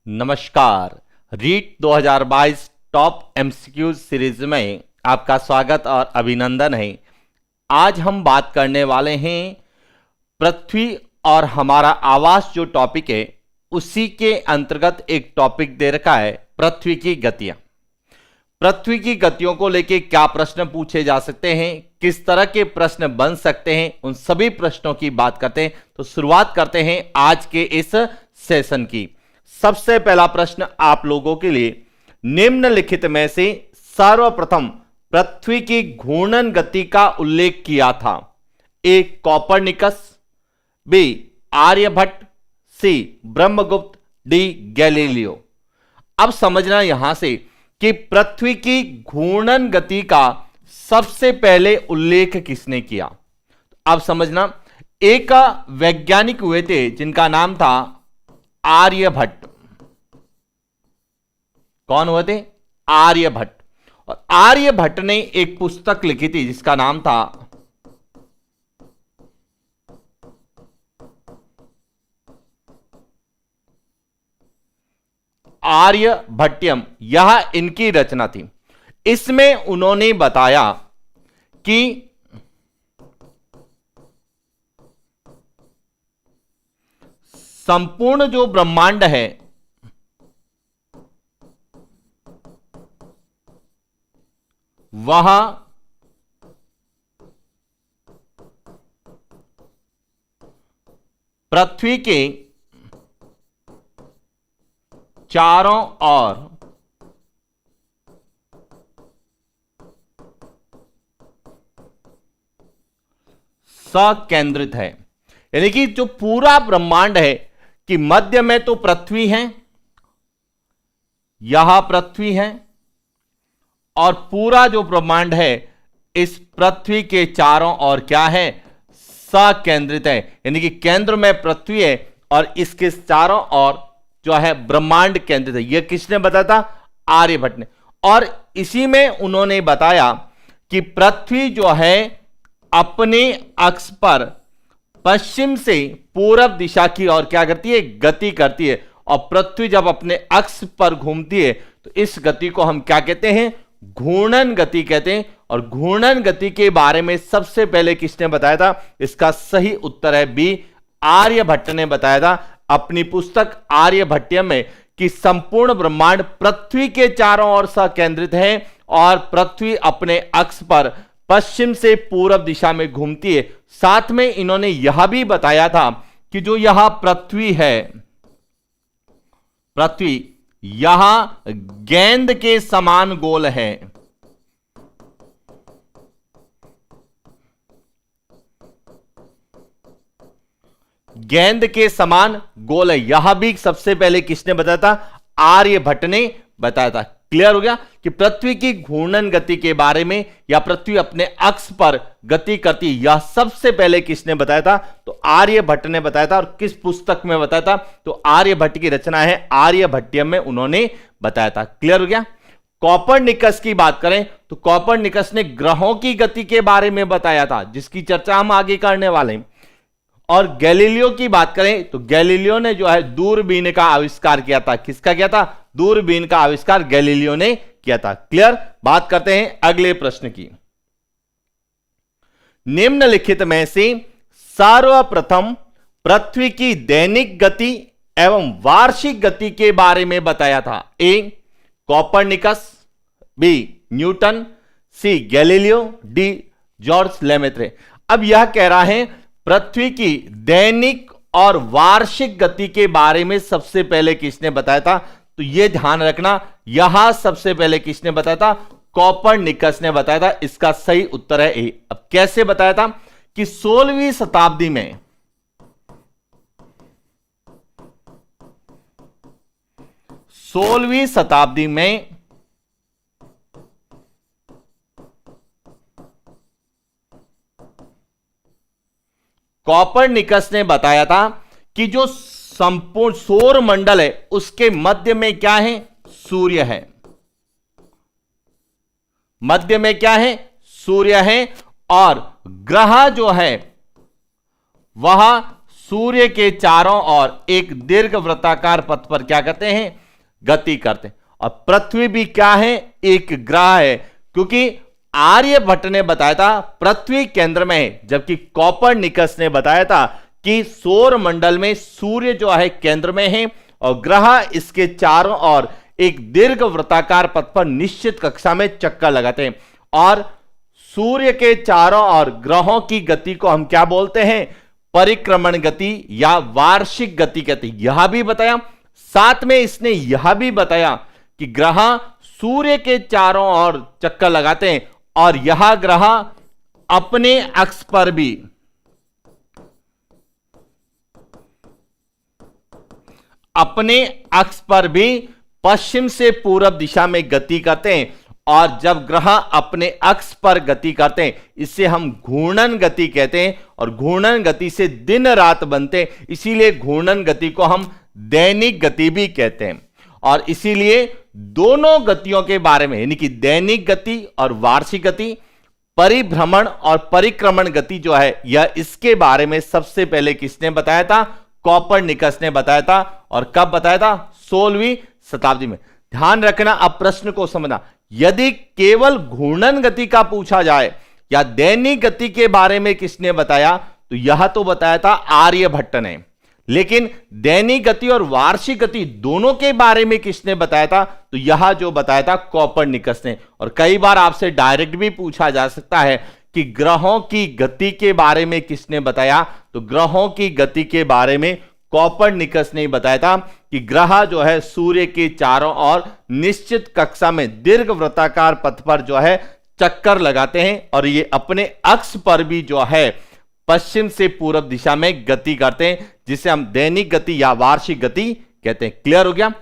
नमस्कार। REET 2022 top MCQs series में आपका स्वागत और अभिनंदन है। आज हम बात करने वाले हैं पृथ्वी और हमारा आवास जो टॉपिक है उसी के अंतर्गत एक टॉपिक दे रखा है पृथ्वी की गतियां। पृथ्वी की गतियों को लेके क्या प्रश्न पूछे जा सकते हैं, किस तरह के प्रश्न बन सकते हैं, उन सभी प्रश्नों की बात करते हैं। तो शुरुआत करते हैं आज के इस सेशन की। सबसे पहला प्रश्न आप लोगों के लिए, निम्नलिखित में से सर्वप्रथम पृथ्वी की घूर्णन गति का उल्लेख किया था? ए कॉपरनिकस, बी आर्यभट्ट, सी ब्रह्मगुप्त, डी गैलीलियो। अब समझना यहां से कि पृथ्वी की घूर्णन गति का सबसे पहले उल्लेख किसने किया। अब समझना, एक वैज्ञानिक हुए थे जिनका नाम था आर्यभट्ट। कौन हुए थे? आर्यभट्ट। और आर्यभट्ट ने एक पुस्तक लिखी थी जिसका नाम था आर्यभट्टयम। यह इनकी रचना थी। इसमें उन्होंने बताया कि संपूर्ण जो ब्रह्मांड है वह पृथ्वी के चारों ओर सकेंद्रित है। यानी कि जो पूरा ब्रह्मांड है कि मध्य में तो पृथ्वी है, यह पृथ्वी है, और पूरा जो ब्रह्मांड है इस पृथ्वी के चारों ओर क्या है? सकेंद्रित है। यानी कि केंद्र में पृथ्वी है और इसके चारों ओर जो है ब्रह्मांड केंद्रित है। यह किसने बताया था? आर्यभट्ट ने। और इसी में उन्होंने बताया कि पृथ्वी जो है अपने अक्ष पर पश्चिम से पूरब दिशा की ओर क्या करती है? गति करती है। और पृथ्वी जब अपने अक्ष पर घूमती है तो इस गति को हम क्या कहते हैं? घूर्णन गति कहते हैं। और घूर्णन गति के बारे में सबसे पहले किसने बताया था? इसका सही उत्तर है बी, आर्यभट्ट ने बताया था अपनी पुस्तक आर्यभट्टयम में कि संपूर्ण ब्रह्मांड पृथ्वी के चारों ओर सकेंद्रित है और पृथ्वी अपने अक्ष पर पश्चिम से पूरब दिशा में घूमती है। साथ में इन्होंने यह भी बताया था कि जो यह पृथ्वी है, पृथ्वी यहां गेंद के समान गोल है। गेंद के समान गोल है। यह भी सबसे पहले किसने बताया था? आर्यभट्ट ने बताया था। क्लियर हो गया कि पृथ्वी की घूर्णन गति के बारे में या पृथ्वी अपने अक्ष पर गति करती, यह सबसे पहले किसने बताया था? तो आर्यभट्ट ने बताया था। और किस पुस्तक में बताया था? तो आर्यभट्ट की रचना है आर्यभट्टयम में उन्होंने बताया था। क्लियर हो गया। कॉपरनिकस की बात करें तो कॉपरनिकस ने ग्रहों की गति के बारे में बताया था, जिसकी चर्चा हम आगे करने वाले हैं। और गैलीलियो की बात करें तो गैलीलियो ने जो है दूरबीन का आविष्कार किया था। किसका किया था? दूरबीन का आविष्कार गैलीलियो ने किया था। क्लियर। बात करते हैं अगले प्रश्न की। निम्नलिखित में से सर्वप्रथम पृथ्वी की दैनिक गति एवं वार्षिक गति के बारे में बताया था? ए कॉपरनिकस, बी न्यूटन, सी गैलीलियो, डी जॉर्ज लेमेत्रे। अब यह कह रहा है पृथ्वी की दैनिक और वार्षिक गति के बारे में सबसे पहले किसने बताया था? तो यह ध्यान रखना, यहां सबसे पहले किसने बताया था? कॉपरनिकस ने बताया था। इसका सही उत्तर है ए। अब कैसे बताया था? कि 16वीं शताब्दी में कॉपरनिकस ने बताया था कि जो संपूर्ण सौर मंडल है उसके मध्य में क्या है? सूर्य है। मध्य में क्या है? सूर्य है। और ग्रह जो है वह सूर्य के चारों ओर एक दीर्घ वृत्ताकार पथ पर क्या करते हैं, गति करते हैं। और पृथ्वी भी क्या है, एक ग्रह है, क्योंकि आर्यभट्ट ने बताया था पृथ्वी केंद्र में है, जबकि कोपरनिकस ने बताया था कि सौर मंडल में सूर्य जो है केंद्र में है और ग्रह इसके चारों ओर एक दीर्घ वृत्ताकार पथ पर निश्चित कक्षा में चक्कर लगाते हैं। और सूर्य के चारों ओर ग्रहों की गति को हम क्या बोलते हैं, परिक्रमण गति या वार्षिक गति कहते हैं। यह भी बताया, साथ में इसने यह भी बताया कि ग्रह सूर्य के चारों ओर चक्कर लगाते हैं और यह ग्रह अपने अक्ष पर भी पश्चिम से पूरब दिशा में गति करते हैं। और जब ग्रह अपने अक्ष पर गति करते हैं इसे हम घूर्णन गति कहते हैं, और घूर्णन गति से दिन रात बनते हैं, इसीलिए घूर्णन गति को हम दैनिक गति भी कहते हैं। और इसीलिए दोनों गतियों के बारे में, यानी कि दैनिक गति और वार्षिक गति, परिभ्रमण और परिक्रमण गति जो है, यह इसके बारे में सबसे पहले किसने बताया था, कोपरनिकस ने बताया था। और कब बताया था, 16वीं शताब्दी में। ध्यान रखना, अब प्रश्न को समझना, यदि केवल घूर्णन गति का पूछा जाए या दैनिक गति के बारे में किसने बताया, तो यह तो बताया था आर्यभट्ट ने, लेकिन दैनिक गति और वार्षिक गति दोनों के बारे में किसने बताया था, तो यह जो बताया था कोपरनिकस ने। और कई बार आपसे डायरेक्ट भी पूछा जा सकता है कि ग्रहों की गति के बारे में किसने बताया, तो ग्रहों की गति के बारे में कोपरनिकस ने बताया था कि ग्रह जो है सूर्य के चारों ओर निश्चित कक्षा में दीर्घ वृत्ताकार पथ पर जो है चक्कर लगाते हैं और ये अपने अक्ष पर भी जो है पश्चिम से पूरब दिशा में गति करते हैं, जिसे हम दैनिक गति या वार्षिक गति कहते हैं। क्लियर हो गया।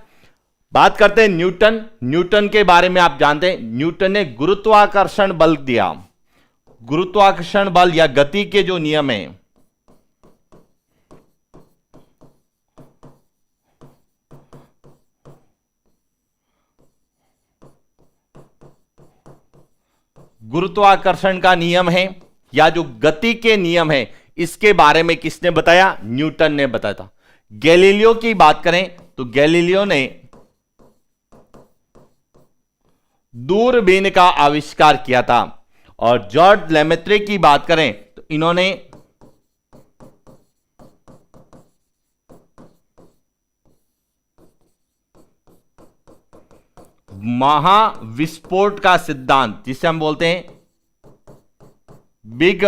बात करते हैं न्यूटन के बारे में। आप जानते हैं न्यूटन ने गुरुत्वाकर्षण बल दिया। गुरुत्वाकर्षण बल या गति के जो नियम है, गुरुत्वाकर्षण का नियम है या जो गति के नियम है, इसके बारे में किसने बताया, न्यूटन ने बताया था। गैलीलियो की बात करें तो गैलीलियो ने दूरबीन का आविष्कार किया था। और जॉर्ज लेमेत्रे की बात करें तो इन्होंने महाविस्फोट का सिद्धांत, जिसे हम बोलते हैं बिग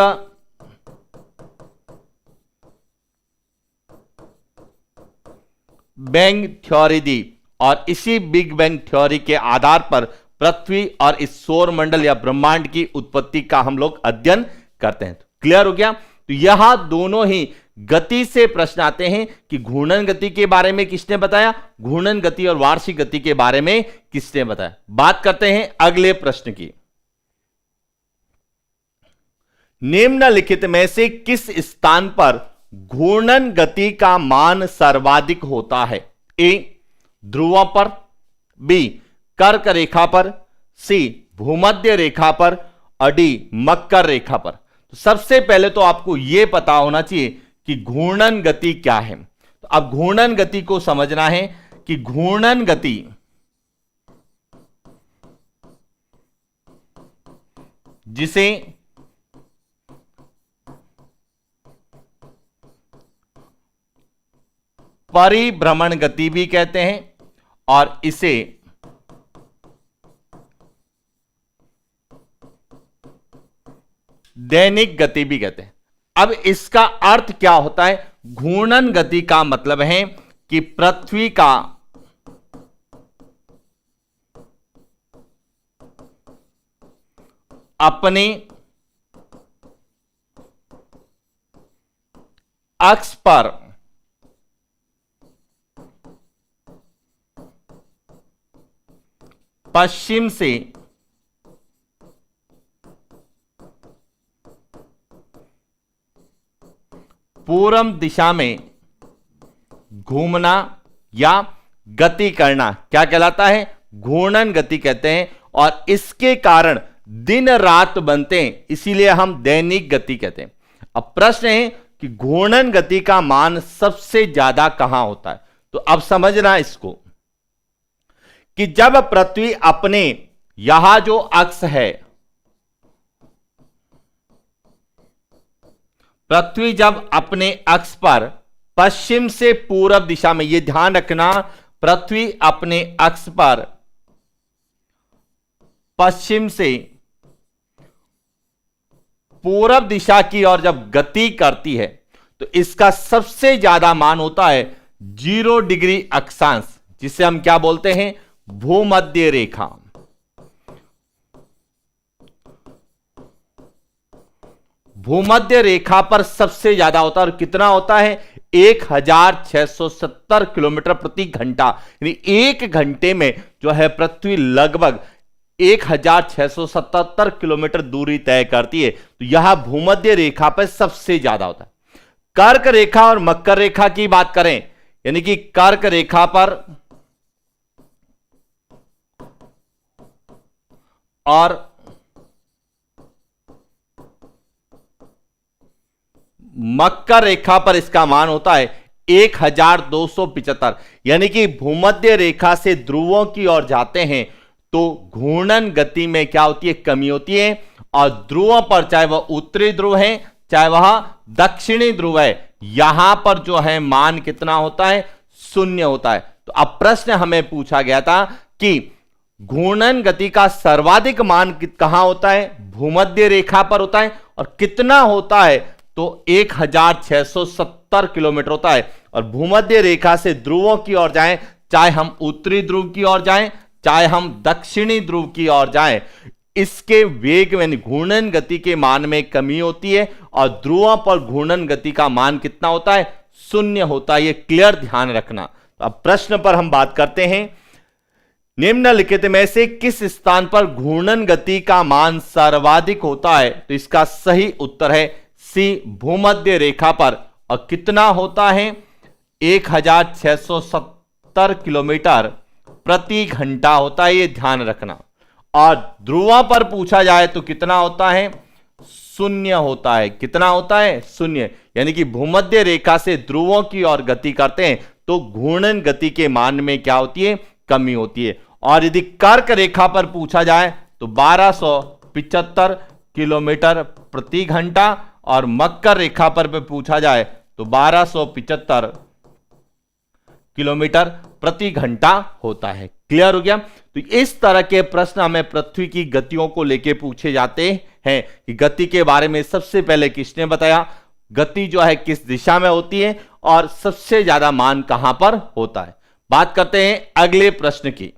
बैंग थ्योरी दी। और इसी बिग बैंग थ्योरी के आधार पर पृथ्वी और इस सौर मंडल या ब्रह्मांड की उत्पत्ति का हम लोग अध्ययन करते हैं। तो क्लियर हो गया। तो यह दोनों ही गति से प्रश्न आते हैं कि घूर्णन गति के बारे में किसने बताया, घूर्णन गति और वार्षिक गति के बारे में किसने बताया। बात करते हैं अगले प्रश्न की। निम्नलिखित में से किस स्थान पर घूर्णन गति का मान सर्वाधिक होता है। ए ध्रुव पर, बी कर्क रेखा पर, सी भूमध्य रेखा पर और डी मकर रेखा पर। तो सबसे पहले तो आपको यह पता होना चाहिए कि घूर्णन गति क्या है। तो अब घूर्णन गति को समझना है कि घूर्णन गति जिसे परिभ्रमण गति भी कहते हैं और इसे दैनिक गति भी कहते हैं। अब इसका अर्थ क्या होता है, घूर्णन गति का मतलब है कि पृथ्वी का अपने अक्ष पर पश्चिम से पूर्व दिशा में घूमना या गति करना क्या कहलाता है, घूर्णन गति कहते हैं। और इसके कारण दिन रात बनते हैं, इसीलिए हम दैनिक गति कहते हैं। अब प्रश्न है कि घूर्णन गति का मान सबसे ज्यादा कहां होता है। तो अब समझना इसको कि जब पृथ्वी अपने यहां जो अक्ष है, पृथ्वी जब अपने अक्ष पर पश्चिम से पूरब दिशा में, यह ध्यान रखना, पृथ्वी अपने अक्ष पर पश्चिम से पूरब दिशा की ओर जब गति करती है तो इसका सबसे ज्यादा मान होता है 0 डिग्री अक्षांश, जिसे हम क्या बोलते हैं, भूमध्य रेखा। भूमध्य रेखा पर सबसे ज्यादा होता है। और कितना होता है, 1670 किलोमीटर प्रति घंटा, यानी एक घंटे में जो है पृथ्वी लगभग 1677 किलोमीटर दूरी तय करती है। तो यह भूमध्य रेखा पर सबसे ज्यादा होता है। कर्क रेखा और मकर रेखा की बात करें, यानी कि कर्क रेखा पर और मकर रेखा पर इसका मान होता है 1275, यानी कि भूमध्य रेखा से ध्रुवों की ओर जाते हैं तो घूर्णन गति में क्या होती है, कमी होती है। और ध्रुवों पर, चाहे वह उत्तरी ध्रुव है चाहे वह दक्षिणी ध्रुव है, यहां पर जो है मान कितना होता है, 0 होता है। तो अब प्रश्न हमें पूछा गया था कि घूर्णन गति का सर्वाधिक मान कहां होता है, भूमध्य रेखा पर होता है। और कितना होता है, तो 1670 किलोमीटर होता है। और भूमध्य रेखा से ध्रुवों की ओर जाएं, चाहे हम उत्तरी ध्रुव की ओर जाएं चाहे हम दक्षिणी ध्रुव की ओर जाएं, इसके वेग में घूर्णन गति के मान में कमी होती है। और ध्रुवों पर घूर्णन गति का मान कितना होता है, 0 होता है। यह क्लियर ध्यान रखना। तो अब प्रश्न पर हम बात करते हैं, निम्नलिखित में से किस स्थान पर घूर्णन गति का मान सर्वाधिक होता है। तो इसका सही उत्तर है सी, भूमध्य रेखा पर। और कितना होता है, 1670 किलोमीटर प्रति घंटा होता है, यह ध्यान रखना। और ध्रुवों पर पूछा जाए तो कितना होता है, 0 होता है। कितना होता है, 0, यानी कि भूमध्य रेखा से ध्रुवों की ओर गति करते हैं तो घूर्णन गति के मान में क्या होती है, कमी होती है। और यदि कर्क रेखा पर पूछा जाए तो 1275 किलोमीटर प्रति घंटा। और मकर रेखा पर पूछा जाए तो 1275 किलोमीटर प्रति घंटा होता है। क्लियर हो गया। तो इस तरह के प्रश्न हमें पृथ्वी की गतियों को लेके पूछे जाते हैं कि गति के बारे में सबसे पहले किसने बताया, गति जो है किस दिशा में होती है और सबसे ज्यादा मान कहां पर होता है। बात करते हैं अगले प्रश्न की।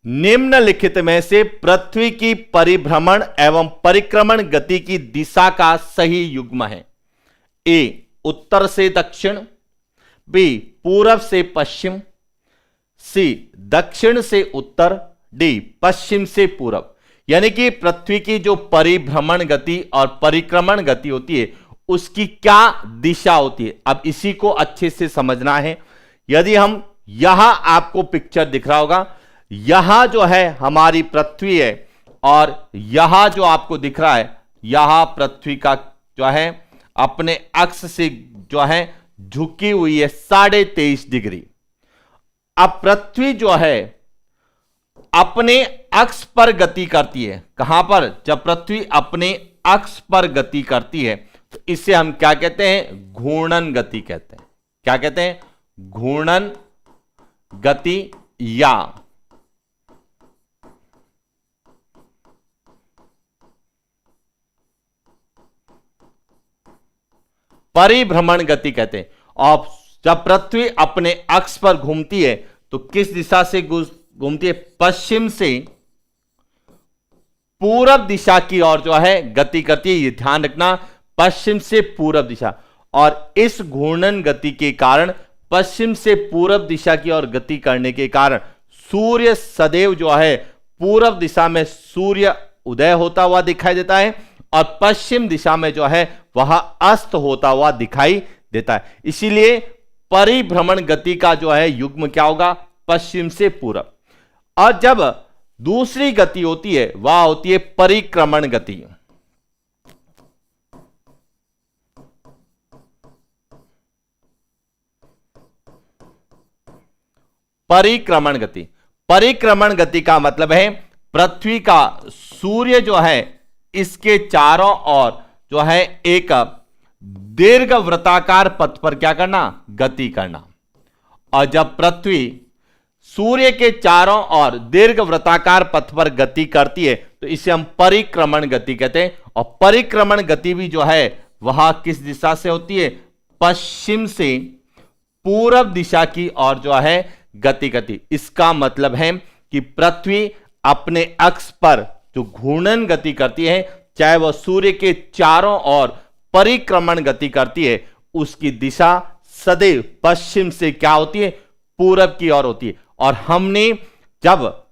निम्नलिखित में से पृथ्वी की परिभ्रमण एवं परिक्रमण गति की दिशा का सही युग्म है। ए, उत्तर से दक्षिण, बी, पूरब से पश्चिम, सी, दक्षिण से उत्तर, डी, पश्चिम से पूरब। यानी कि पृथ्वी की जो परिभ्रमण गति और परिक्रमण गति होती है उसकी क्या दिशा होती है। अब इसी को अच्छे से समझना है। यदि हम यहां, आपको पिक्चर दिख रहा होगा, यहां जो है हमारी पृथ्वी है और यहां जो आपको दिख रहा है, यहां पृथ्वी का जो है अपने अक्ष से जो है झुकी हुई है 23.5 डिग्री। अब पृथ्वी जो है अपने अक्ष पर गति करती है। कहां पर, जब पृथ्वी अपने अक्ष पर गति करती है तो इसे हम क्या कहते हैं, घूर्णन गति कहते हैं। क्या कहते हैं, घूर्णन गति या परिभ्रमण गति कहते हैं। और जब पृथ्वी अपने अक्ष पर घूमती है तो किस दिशा से घूमती है, पश्चिम से पूरब दिशा की ओर जो है गति करती है। ये ध्यान रखना, पश्चिम से पूरब दिशा। और इस घूर्णन गति के कारण, पश्चिम से पूरब दिशा की ओर गति करने के कारण सूर्य सदैव जो है पूरब दिशा में सूर्य उदय होता हुआ दिखाई देता है और पश्चिम दिशा में जो है वह अस्त होता हुआ दिखाई देता है। इसीलिए परिभ्रमण गति का जो है युग्म क्या होगा, पश्चिम से पूरब। और जब दूसरी गति होती है वह होती है परिक्रमण गति। परिक्रमण गति। परिक्रमण गति का मतलब है पृथ्वी का सूर्य जो है इसके चारों ओर जो है एक दीर्घ वृत्ताकार पथ पर क्या करना, गति करना। और जब पृथ्वी सूर्य के चारों ओर दीर्घ वृत्ताकार पथ पर गति करती है तो इसे हम परिक्रमण गति कहते हैं। और परिक्रमण गति भी जो है वह किस दिशा से होती है, पश्चिम से पूरब दिशा की ओर जो है गति करती। इसका मतलब है कि पृथ्वी अपने अक्ष पर जो घूर्णन गति करती है, चाहे वह सूर्य के चारों ओर परिक्रमण गति करती है, उसकी दिशा सदैव पश्चिम से क्या होती है, पूरब की ओर होती है। और हमने जब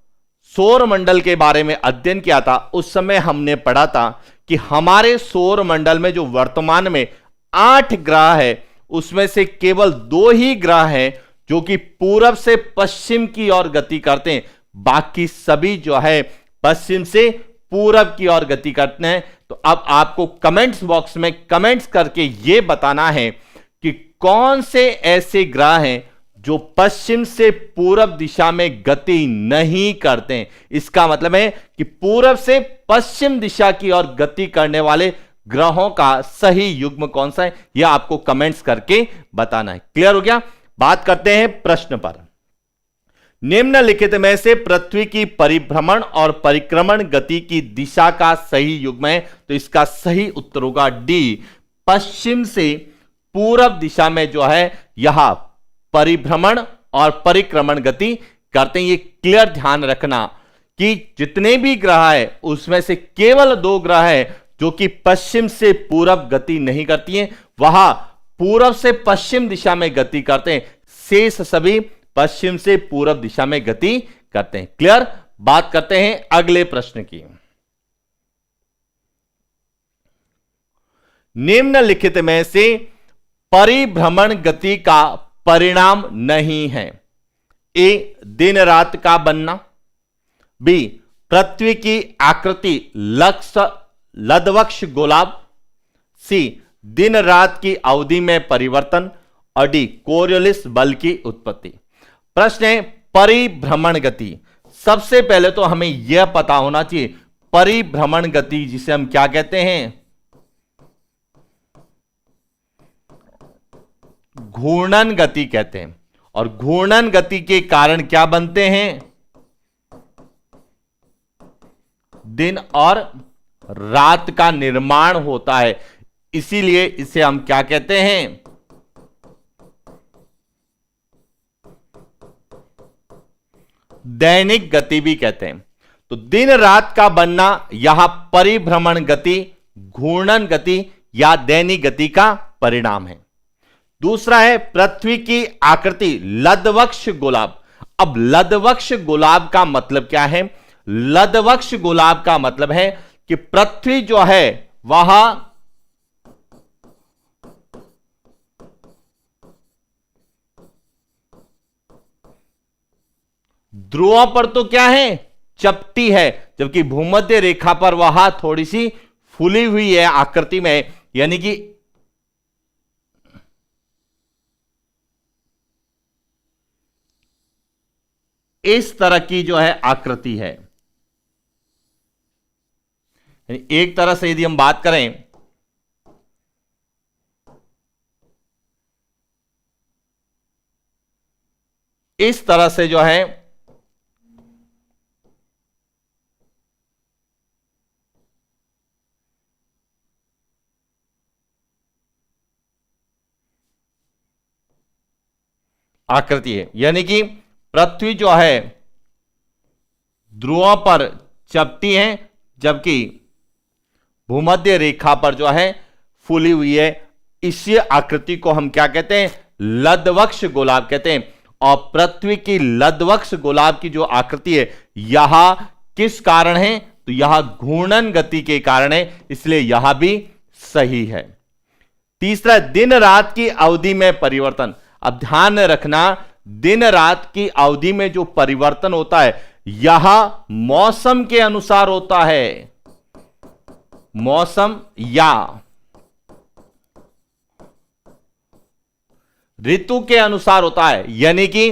सौर मंडल के बारे में अध्ययन किया था उस समय हमने पढ़ा था कि हमारे सौर मंडल में जो वर्तमान में 8 ग्रह है उसमें से केवल 2 ही ग्रह हैं जो कि पूरब से पश्चिम की ओर गति करते हैं, बाकी सभी जो है पश्चिम से पूरब की ओर गति करते हैं। तो अब आपको कमेंट्स बॉक्स में कमेंट्स करके यह बताना है कि कौन से ऐसे ग्रह हैं जो पश्चिम से पूरब दिशा में गति नहीं करते हैं। इसका मतलब है कि पूरब से पश्चिम दिशा की ओर गति करने वाले ग्रहों का सही युग्म कौन सा है, यह आपको कमेंट्स करके बताना है। क्लियर हो गया। बात करते हैं प्रश्न पर। निम्नलिखित में से पृथ्वी की परिभ्रमण और परिक्रमण गति की दिशा का सही युग्म है, तो इसका सही उत्तर होगा डी, पश्चिम से पूरब दिशा में जो है यह परिभ्रमण और परिक्रमण गति करते हैं। ये क्लियर ध्यान रखना कि जितने भी ग्रह है उसमें से केवल 2 ग्रह है जो कि पश्चिम से पूरब गति नहीं करती हैं, वह पूरब से पश्चिम दिशा में गति करते हैं, शेष सभी पश्चिम से पूरब दिशा में गति करते हैं। क्लियर। बात करते हैं अगले प्रश्न की। निम्नलिखित में से परिभ्रमण गति का परिणाम नहीं है। ए, दिन रात का बनना, बी, पृथ्वी की आकृति लदवक्ष गोलाब, सी, दिन रात की अवधि में परिवर्तन, और डी, कोरियोलिस बल की उत्पत्ति। प्रश्न है परिभ्रमण गति। सबसे पहले तो हमें यह पता होना चाहिए परिभ्रमण गति जिसे हम क्या कहते हैं, घूर्णन गति कहते हैं। और घूर्णन गति के कारण क्या बनते हैं, दिन और रात का निर्माण होता है, इसीलिए इसे हम क्या कहते हैं, दैनिक गति भी कहते हैं। तो दिन रात का बनना यह परिभ्रमण गति, घूर्णन गति या दैनिक गति का परिणाम है। दूसरा है पृथ्वी की आकृति लदवक्ष गोलाब। अब लदवक्ष गोलाब का मतलब क्या है, लदवक्ष गोलाब का मतलब है कि पृथ्वी जो है वह ध्रुवों पर तो क्या है, चपटी है, जबकि भूमध्य रेखा पर वह थोड़ी सी फूली हुई है आकृति में, यानी कि इस तरह की जो है आकृति है। एक तरह से यदि हम बात करें इस तरह से जो है आकृति है, यानी कि पृथ्वी जो है ध्रुवों पर चपटी है जबकि भूमध्य रेखा पर जो है फूली हुई है। इसी आकृति को हम क्या कहते हैं, लदवक्ष गोलाब कहते हैं। और पृथ्वी की लदवक्ष गोलाब की जो आकृति है यह किस कारण है, तो यह घूर्णन गति के कारण है, इसलिए यह भी सही है। तीसरा, दिन रात की अवधि में परिवर्तन। अब ध्यान रखना, दिन रात की अवधि में जो परिवर्तन होता है यह मौसम के अनुसार होता है, मौसम या ऋतु के अनुसार होता है। यानी कि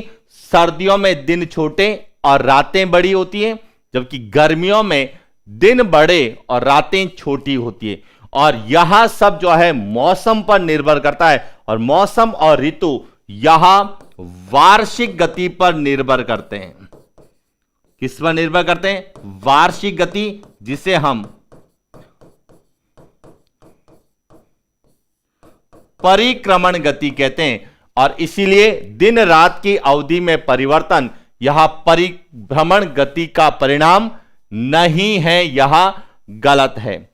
सर्दियों में दिन छोटे और रातें बड़ी होती हैं, जबकि गर्मियों में दिन बड़े और रातें छोटी होती है। और यह सब जो है मौसम पर निर्भर करता है, और मौसम और ऋतु यह वार्षिक गति पर निर्भर करते हैं। किस पर निर्भर करते हैं? वार्षिक गति, जिसे हम परिक्रमण गति कहते हैं। और इसीलिए दिन रात की अवधि में परिवर्तन यह परिभ्रमण गति का परिणाम नहीं है, यह गलत है।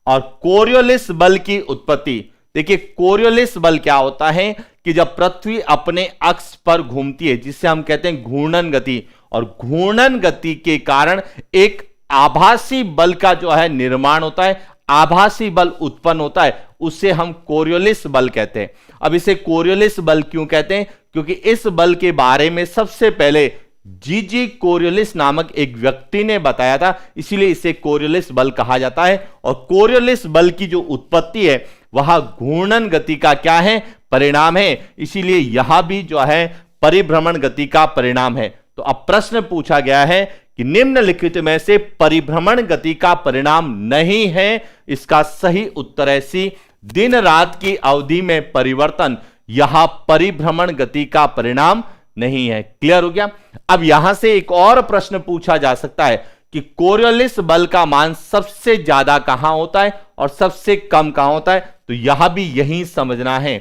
और कोरियोलिस बल की उत्पत्ति, देखिए कोरियोलिस बल क्या होता है कि जब पृथ्वी अपने अक्ष पर घूमती है, जिसे हम कहते हैं घूर्णन गति, और घूर्णन गति के कारण एक आभासी बल का जो है निर्माण होता है, आभासी बल उत्पन्न होता है, उसे हम कोरियोलिस बल कहते हैं। अब इसे कोरियोलिस बल क्यों कहते हैं? क्योंकि इस बल के बारे में सबसे पहले जीजी कोरियोलिस नामक एक व्यक्ति ने बताया था, इसीलिए इसे कोरियोलिस बल कहा जाता है। और कोरियोलिस बल की जो उत्पत्ति है वह घूर्णन गति का क्या है? परिणाम है। इसीलिए यह भी जो है परिभ्रमण गति का परिणाम है। तो अब प्रश्न पूछा गया है कि निम्नलिखित में से परिभ्रमण गति का परिणाम नहीं है। इसका सही उत्तर है सी, दिन रात की अवधि में परिवर्तन यह परिभ्रमण गति का परिणाम नहीं है। क्लियर हो गया? अब यहां से एक और प्रश्न पूछा जा सकता है कि कोरियोलिस बल का मान सबसे ज्यादा कहां होता है और सबसे कम कहां होता है। तो यह भी यही समझना है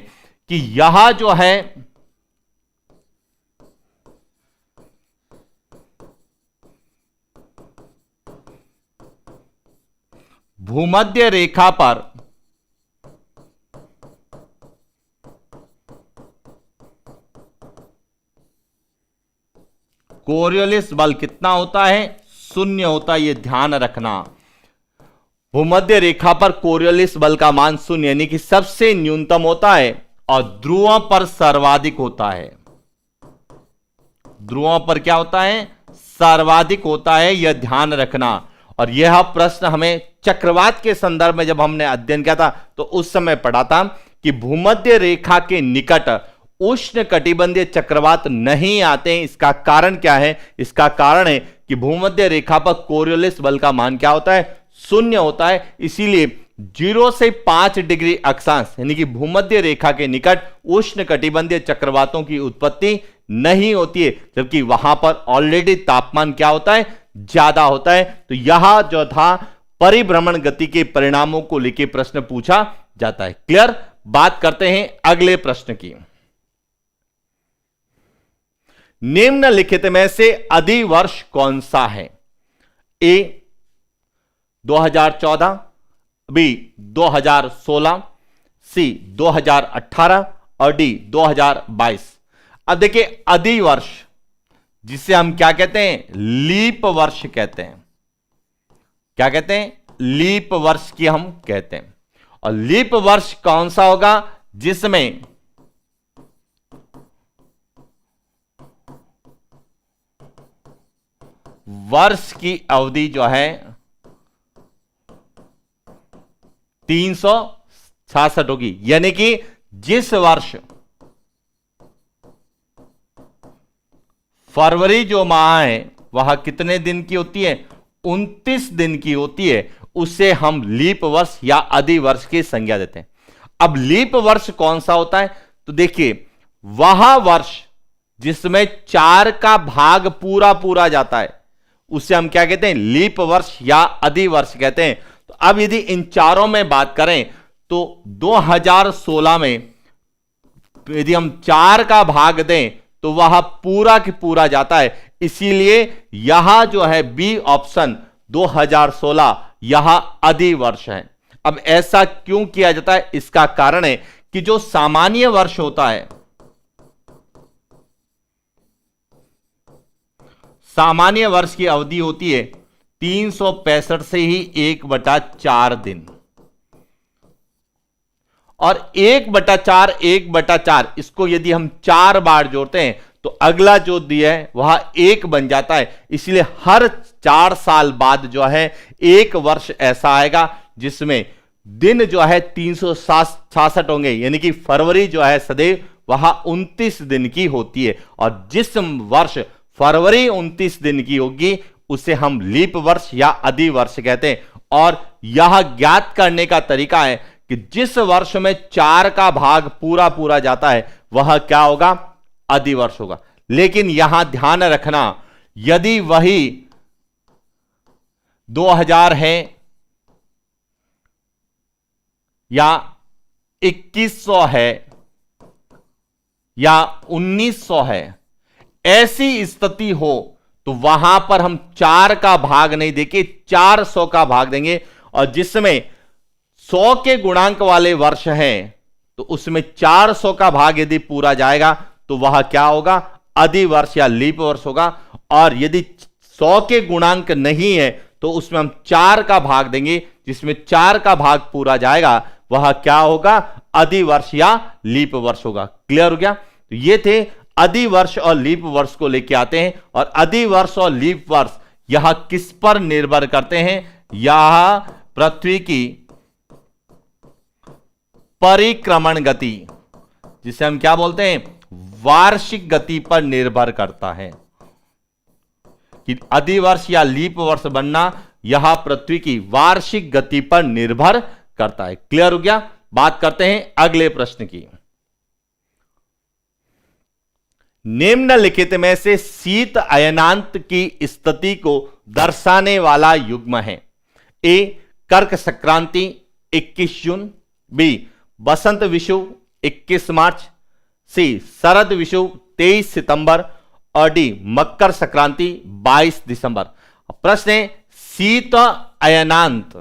कि यह जो है भूमध्य रेखा पर कोरियोलिस बल कितना होता है? शून्य होता है, यह ध्यान रखना। भूमध्य रेखा पर कोरियोलिस बल का मान शून्य यानी कि सबसे न्यूनतम होता है, और ध्रुवों पर सर्वाधिक होता है। ध्रुवों पर क्या होता है? सर्वाधिक होता है, यह ध्यान रखना। और यह प्रश्न हमें चक्रवात के संदर्भ में जब हमने अध्ययन किया था तो उस समय पढ़ा था कि भूमध्य रेखा के निकट उष्ण कटिबंधीय चक्रवात नहीं आते हैं। इसका कारण क्या है? इसका कारण है कि भूमध्य रेखा पर कोरियोलिस बल का मान क्या होता है? शून्य होता है। इसीलिए 0 से 5 डिग्री अक्षांश यानी कि भूमध्य रेखा के निकट उष्ण कटिबंधीय चक्रवातों की उत्पत्ति नहीं होती है, जबकि वहां पर ऑलरेडी तापमान क्या होता है? ज्यादा होता है। तो यह जो था परिभ्रमण गति के परिणामों को लेकर प्रश्न पूछा जाता है। क्लियर? बात करते हैं अगले प्रश्न की। निम्नलिखित में से अधिवर्ष कौन सा है? ए 2014, बी 2016, सी 2018 और डी 2022। अब देखिए अधिवर्ष जिसे हम क्या कहते हैं? लीप वर्ष कहते हैं। क्या कहते हैं? लीप वर्ष की हम कहते हैं। और लीप वर्ष कौन सा होगा? जिसमें वर्ष की अवधि जो है 366 होगी। यानी कि जिस वर्ष फरवरी जो माह है वह कितने दिन की होती है? 29 दिन की होती है, उसे हम लीप वर्ष या अधिवर्ष की संज्ञा देते हैं। अब लीप वर्ष कौन सा होता है? तो देखिए वह वर्ष जिसमें 4 का भाग पूरा पूरा जाता है उसे हम क्या कहते हैं? लीप वर्ष या अधिवर्ष कहते हैं। तो अब यदि इन चारों में बात करें तो 2016 में यदि हम 4 का भाग दें तो वह पूरा की पूरा जाता है। इसीलिए यहां जो है बी ऑप्शन 2016 यह अधिवर्ष है। अब ऐसा क्यों किया जाता है? इसका कारण है कि जो सामान्य वर्ष होता है, सामान्य वर्ष की अवधि होती है 365 से ही 1/4 दिन, और 1/4 1/4 इसको यदि हम 4 बार जोड़ते हैं तो अगला जो दिया है वह 1 बन जाता है। इसलिए हर 4 साल बाद जो है एक वर्ष ऐसा आएगा जिसमें दिन जो है 366 होंगे, यानी कि फरवरी जो है सदैव वह 29 दिन की होती है, और जिस वर्ष फरवरी 29 दिन की होगी उसे हम लीप वर्ष या अधि वर्ष कहते हैं। और यह ज्ञात करने का तरीका है कि जिस वर्ष में 4 का भाग पूरा पूरा जाता है वह क्या होगा, अधि वर्ष होगा। लेकिन यहां ध्यान रखना, यदि वही 2000 है या 2100 है या 1900 है, ऐसी स्थिति हो तो वहां पर हम 4 का भाग नहीं देंगे, 400 का भाग देंगे। और जिसमें 100 के गुणांक वाले वर्ष हैं तो उसमें 400 का भाग यदि पूरा जाएगा तो वह क्या होगा, अधि वर्ष या लीप वर्ष होगा। और यदि 100 के गुणांक नहीं है तो उसमें हम 4 का भाग देंगे, जिसमें 4 का भाग पूरा जाएगा वह क्या होगा, अधि वर्ष या लीप वर्ष होगा। क्लियर हो गया। तो ये थे अधि वर्ष और लीप वर्ष को लेके आते हैं। और अधि वर्ष और लीप वर्ष यह किस पर निर्भर करते हैं, यह पृथ्वी की परिक्रमण गति, जिसे हम क्या बोलते हैं, वार्षिक गति पर निर्भर करता है। कि अधि वर्ष या लीप वर्ष बनना यह पृथ्वी की वार्षिक गति पर निर्भर करता है। क्लियर हो गया। बात करते हैं अगले प्रश्न की। निम्नलिखित में से शीत अयनांत की स्थिति को दर्शाने वाला युग्म है। ए कर्क संक्रांति 21 जून, बी बसंत विषुव 21 मार्च, सी शरद विषुव 23 सितंबर और डी मकर संक्रांति 22 दिसंबर। प्रश्न है शीत अयनांत।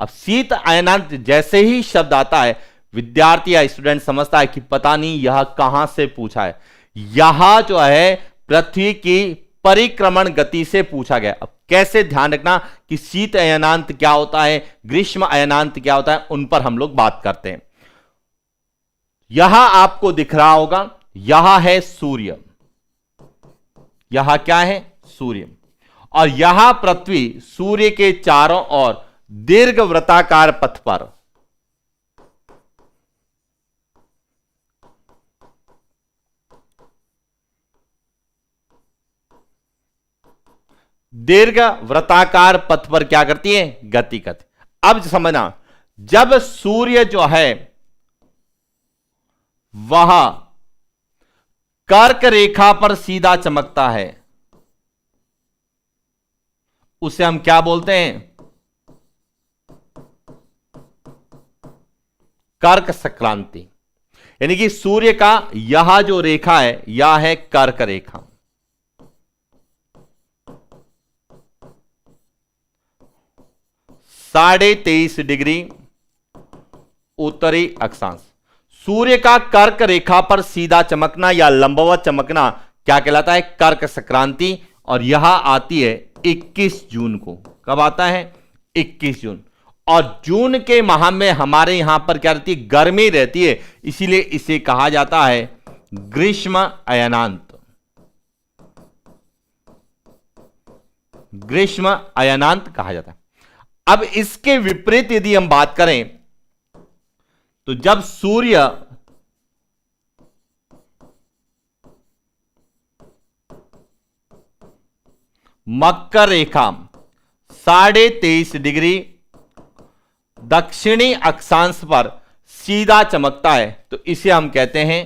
अब शीत अयनांत जैसे ही शब्द आता है विद्यार्थी या स्टूडेंट समझता है कि पता नहीं यह कहां से पूछा है। यह जो है पृथ्वी की परिक्रमण गति से पूछा गया। अब कैसे ध्यान रखना कि शीत अयनांत क्या होता है, ग्रीष्म अयनांत क्या होता है, उन पर हम लोग बात करते हैं। यहां आपको दिख रहा होगा, यह है सूर्य, यह क्या है, सूर्य। और यहां पृथ्वी सूर्य के चारों ओर दीर्घ वृत्ताकार पथ पर दीर्घ वृत्ताकार पथ पर क्या करती है, गति करती। अब समझना, जब सूर्य जो है वह कर्क रेखा पर सीधा चमकता है उसे हम क्या बोलते हैं, कर्क संक्रांति। यानी कि सूर्य का यह जो रेखा है यह है कर्क रेखा। साढ़े 23 डिग्री उत्तरी अक्षांश। सूर्य का कर्क रेखा पर सीधा चमकना या लंबवत चमकना क्या कहलाता है, कर्क संक्रांति। और यह आती है 21 जून को। कब आता है, 21 जून। और जून के माह में हमारे यहां पर क्या रहती है, गर्मी रहती है, इसीलिए इसे कहा जाता है ग्रीष्म अयनांत। ग्रीष्म अयनांत कहा जाता है। अब इसके विपरीत यदि हम बात करें तो जब सूर्य मकर रेखा 23.5 डिग्री दक्षिणी अक्षांश पर सीधा चमकता है तो इसे हम कहते हैं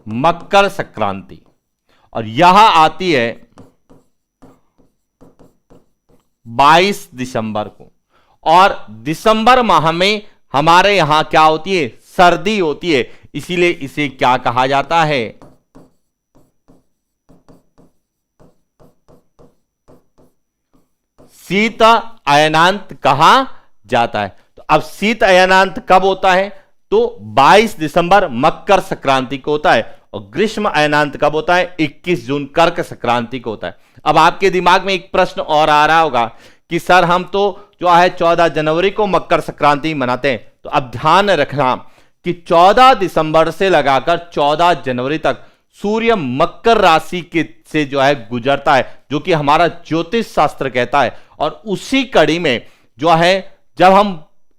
मकर संक्रांति। और यह आती है 22 दिसंबर को। और दिसंबर माह में हमारे यहां क्या होती है, सर्दी होती है, इसीलिए इसे क्या कहा जाता है, शीत अयनांत कहा जाता है। तो अब शीत अयनांत कब होता है, तो 22 दिसंबर मकर संक्रांति को होता है। और ग्रीष्म अयनांत कब होता है, 21 जून कर्क संक्रांति को होता है। अब आपके दिमाग में एक प्रश्न और आ रहा होगा कि सर हम तो जो है 14 जनवरी को मकर संक्रांति मनाते हैं। तो अब ध्यान रखना कि 14 दिसंबर से लगाकर 14 जनवरी तक सूर्य मकर राशि के से जो है गुजरता है, जो कि हमारा ज्योतिष शास्त्र कहता है। और उसी कड़ी में जो है जब हम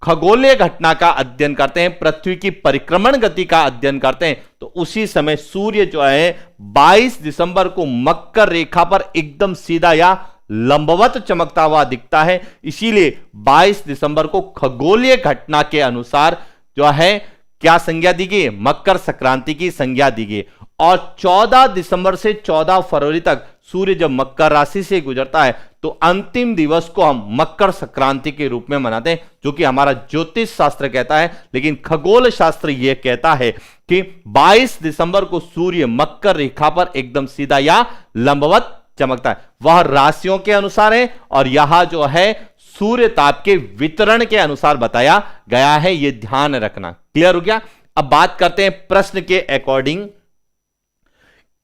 खगोलीय घटना का अध्ययन करते हैं, पृथ्वी की परिक्रमण गति का अध्ययन करते हैं, तो उसी समय सूर्य जो है 22 दिसंबर को मकर रेखा पर एकदम सीधा या लंबवत चमकता हुआ दिखता है। इसीलिए 22 दिसंबर को खगोलीय घटना के अनुसार जो है क्या संज्ञा दी गई, मकर संक्रांति की संज्ञा दी गई। और 14 दिसंबर से 14 फरवरी तक सूर्य जब मकर राशि से गुजरता है तो अंतिम दिवस को हम मकर संक्रांति के रूप में मनाते हैं, जो कि हमारा ज्योतिष शास्त्र कहता है। लेकिन खगोल शास्त्र यह कहता है कि 22 दिसंबर को सूर्य मकर रेखा पर एकदम सीधा या लंबवत चमकता है। वह राशियों के अनुसार है और यहां जो है सूर्य ताप के वितरण के अनुसार बताया गया है, यह ध्यान रखना। क्लियर हो गया। अब बात करते हैं प्रश्न के अकॉर्डिंग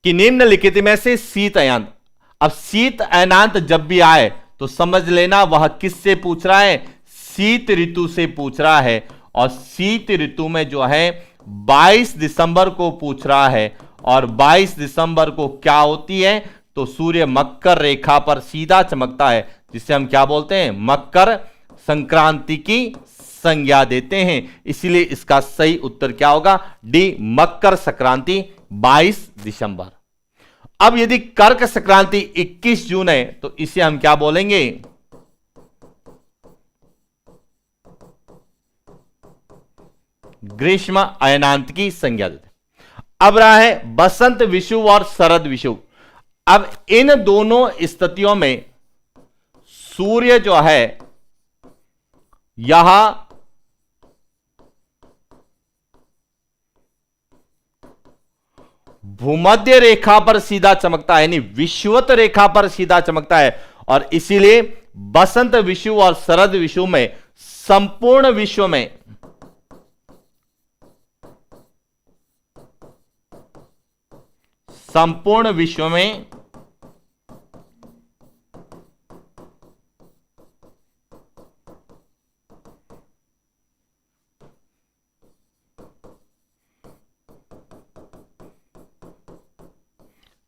कि निम्नलिखित में से शीत अयनांत, अब शीत अयनांत जब भी आए तो समझ लेना वह किससे पूछ रहा है, शीत ऋतु से पूछ रहा है। और शीत ऋतु में जो है 22 दिसंबर को पूछ रहा है, और 22 दिसंबर को क्या होती है, तो सूर्य मकर रेखा पर सीधा चमकता है, जिसे हम क्या बोलते हैं, मकर संक्रांति की संज्ञा देते हैं। इसलिए इसका सही उत्तर क्या होगा, डी, मकर संक्रांति 22 दिसंबर। अब यदि कर्क संक्रांति 21 जून है तो इसे हम क्या बोलेंगे, ग्रीष्म अयनांत की संज्ञा देते हैं। अब रहा है बसंत विषुव और शरद विषुव। अब इन दोनों स्थितियों में सूर्य जो है यहां भूमध्य रेखा पर सीधा चमकता है, यानी विषुवत रेखा पर सीधा चमकता है। और इसीलिए बसंत विषुव और शरद विषुव में संपूर्ण विश्व में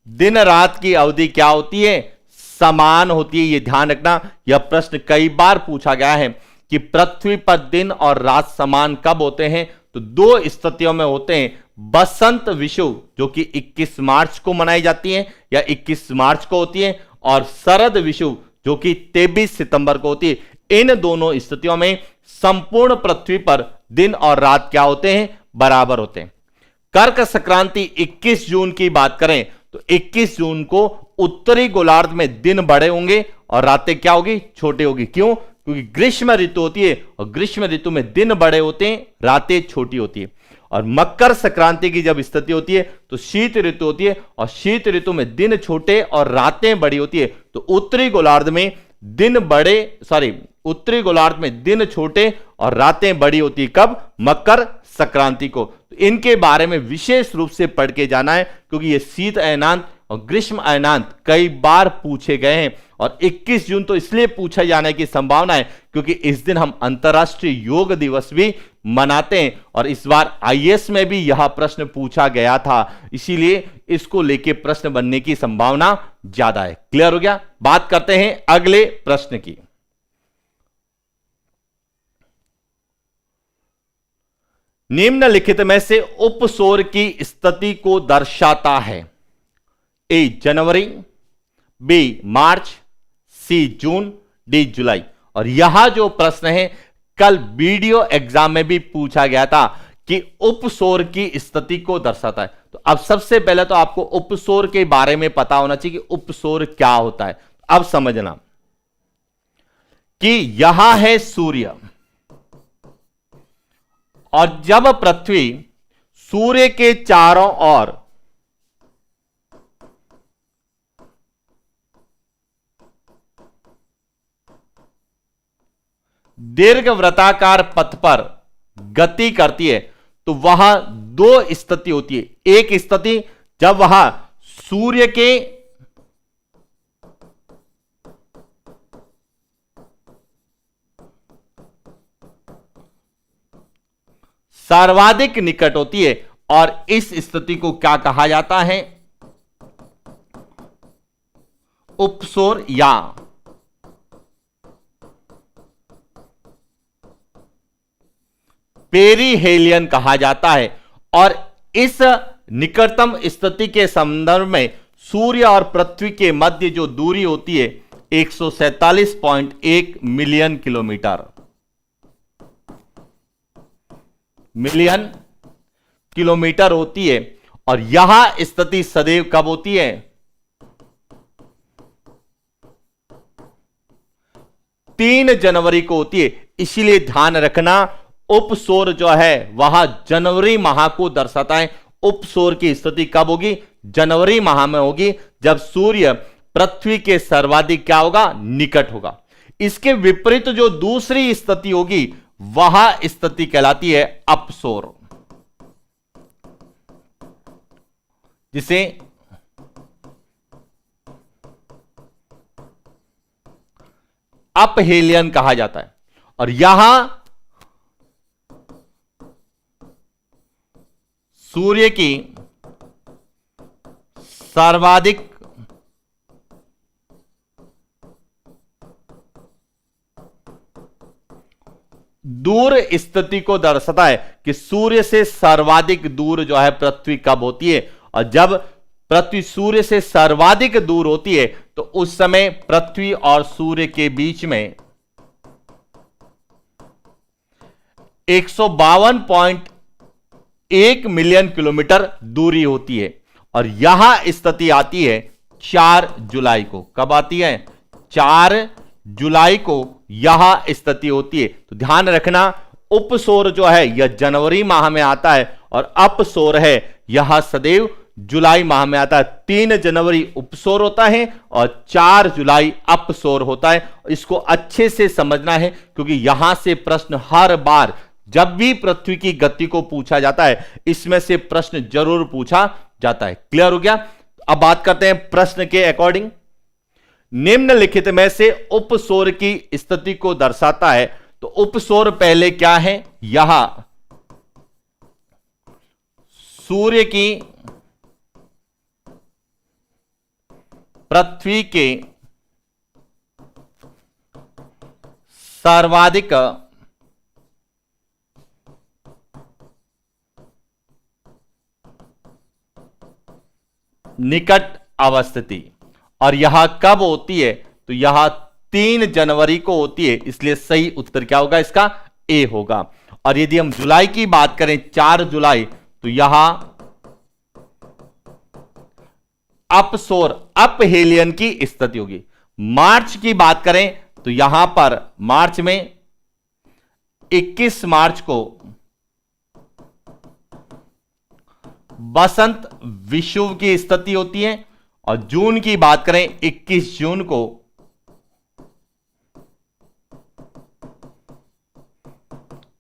दिन रात की अवधि क्या होती है, समान होती है। यह ध्यान रखना, यह प्रश्न कई बार पूछा गया है कि पृथ्वी पर दिन और रात समान कब होते हैं, तो दो स्थितियों में होते हैं। बसंत विषुव जो कि 21 मार्च को मनाई जाती है या 21 मार्च को होती है, और शरद विषुव जो कि 23 सितंबर को होती है। इन दोनों स्थितियों में संपूर्ण पृथ्वी पर दिन और रात क्या होते हैं, बराबर होते हैं। कर्क संक्रांति 21 जून की बात करें तो 21 जून को उत्तरी गोलार्ध में दिन बड़े होंगे और रातें क्या होगी, छोटी होगी। क्यों, क्योंकि ग्रीष्म ऋतु होती है और ग्रीष्म ऋतु में दिन बड़े होते हैं, रातें छोटी होती है। और मकर संक्रांति की जब स्थिति होती है तो शीत ऋतु होती है और शीत ऋतु में दिन छोटे और रातें बड़ी होती है। तो उत्तरी गोलार्ध में उत्तरी गोलार्ध में दिन छोटे और रातें बड़ी होती है। कब, मकर संक्रांति को। तो इनके बारे में विशेष रूप से पढ़ के जाना है, क्योंकि ये शीत अयनांत और ग्रीष्म अयनांत कई बार पूछे गए हैं। और 21 जून तो इसलिए पूछा जाने की संभावना है क्योंकि इस दिन हम अंतर्राष्ट्रीय योग दिवस भी मनाते हैं, और इस बार आईएएस में भी यह प्रश्न पूछा गया था, इसीलिए इसको लेके प्रश्न बनने की संभावना ज्यादा है। क्लियर हो गया। बात करते हैं अगले प्रश्न की। निम्नलिखित में से उपसौर की स्थिति को दर्शाता है, ए जनवरी, बी मार्च, सी जून, डी जुलाई। और यह जो प्रश्न है कल वीडियो एग्जाम में भी पूछा गया था कि उपसौर की स्थिति को दर्शाता है। तो अब सबसे पहले तो आपको उपसौर के बारे में पता होना चाहिए कि उपसौर क्या होता है। अब समझना कि यहां है सूर्य, और जब पृथ्वी सूर्य के चारों ओर दीर्घवृत्ताकार पथ पर गति करती है तो वहां दो स्थिति होती है। एक स्थिति जब वहां सूर्य के सर्वाधिक निकट होती है, और इस स्थिति को क्या कहा जाता है, उपसौर या पेरिहेलियन कहा जाता है। और इस निकटतम स्थिति के संदर्भ में सूर्य और पृथ्वी के मध्य जो दूरी होती है 147.1 मिलियन किलोमीटर होती है। और यह स्थिति सदैव कब होती है? 3 जनवरी को होती है। इसीलिए ध्यान रखना, उपसौर जो है वह जनवरी माह को दर्शाता है। उपसौर की स्थिति कब होगी? जनवरी माह में होगी, जब सूर्य पृथ्वी के सर्वाधिक क्या होगा? निकट होगा। इसके विपरीत जो दूसरी स्थिति होगी वह स्थिति कहलाती है अपसौर, जिसे अपहेलियन कहा जाता है। और यहां सूर्य की सर्वाधिक दूर स्थिति को दर्शाता है कि सूर्य से सर्वाधिक दूर जो है पृथ्वी कब होती है। और जब पृथ्वी सूर्य से सर्वाधिक दूर होती है तो उस समय पृथ्वी और सूर्य के बीच में 152.1 मिलियन किलोमीटर दूरी होती है। और यह स्थिति आती है 4 जुलाई को। कब आती है? 4 जुलाई को यह स्थिति होती है। तो ध्यान रखना, उपसौर जो है यह जनवरी माह में आता है और अपसौर है यह सदैव जुलाई माह में आता है। 3 जनवरी उपसौर होता है और 4 जुलाई अपसौर होता है। इसको अच्छे से समझना है, क्योंकि यहां से प्रश्न हर बार जब भी पृथ्वी की गति को पूछा जाता है इसमें से प्रश्न जरूर पूछा जाता है। क्लियर हो गया? अब बात करते हैं प्रश्न के अकॉर्डिंग। निम्नलिखित में से उपसौर की स्थिति को दर्शाता है। तो उपसौर पहले क्या है? यह सूर्य की पृथ्वी के सर्वाधिक निकट अवस्थिति। और यह कब होती है? तो यह 3 जनवरी को होती है। इसलिए सही उत्तर क्या होगा? इसका ए होगा। और यदि हम जुलाई की बात करें 4 जुलाई, तो यह अपसौर अपहेलियन की स्थिति होगी। मार्च की बात करें तो यहां पर मार्च में 21 मार्च को बसंत विषुव की स्थिति होती है। और जून की बात करें 21 जून को